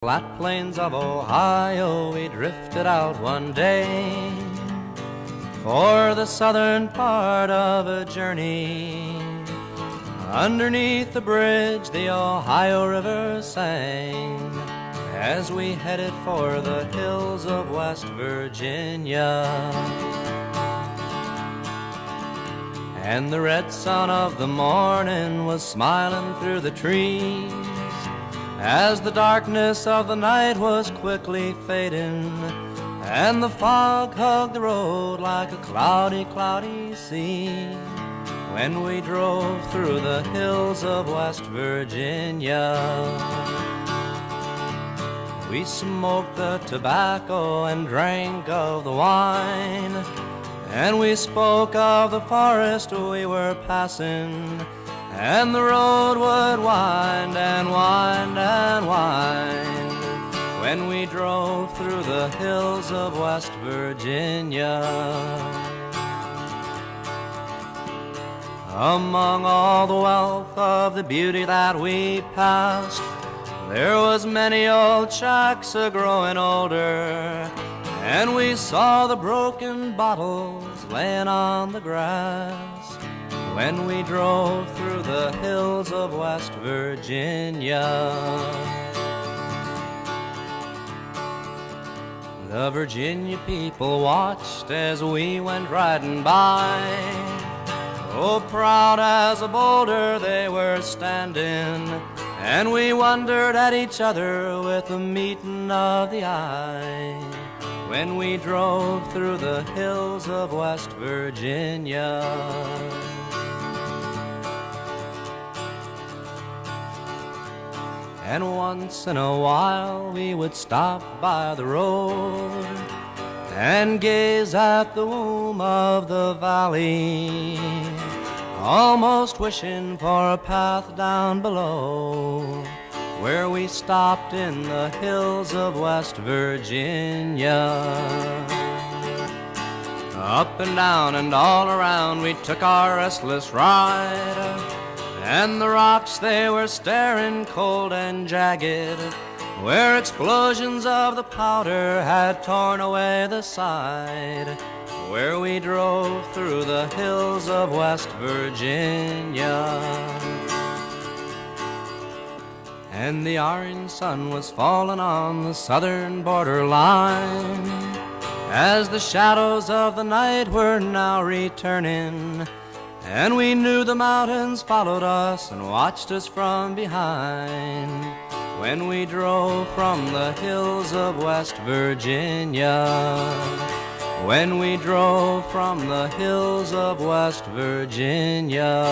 Flat plains of Ohio, we drifted out one day for the southern part of a journey. Underneath the bridge, the Ohio River sang as we headed for the hills of West Virginia. And the red sun of the morning was smiling through the trees as the darkness of the night was quickly fading, and the fog hugged the road like a cloudy, cloudy sea when we drove through the hills of West Virginia. We smoked the tobacco and drank of the wine, and we spoke of the forest we were passing, and the road would wind and wind and wind when we drove through the hills of West Virginia. Among all the wealth of the beauty that we passed, there was many old shacks a-growing older, and we saw the broken bottles laying on the grass when we drove through the hills of West Virginia. The Virginia people watched as we went riding by. Oh, proud as a boulder they were standing, and we wondered at each other with the meeting of the eye when we drove through the hills of West Virginia. And once in a while we would stop by the road and gaze at the womb of the valley, almost wishing for a path down below where we stopped in the hills of West Virginia. Up and down and all around we took our restless ride, and the rocks they were staring cold and jagged, where explosions of the powder had torn away the side, where we drove through the hills of West Virginia. And the orange sun was falling on the southern borderline as the shadows of the night were now returning, and we knew the mountains followed us and watched us from behind when we drove from the hills of West Virginia. When we drove from the hills of West Virginia.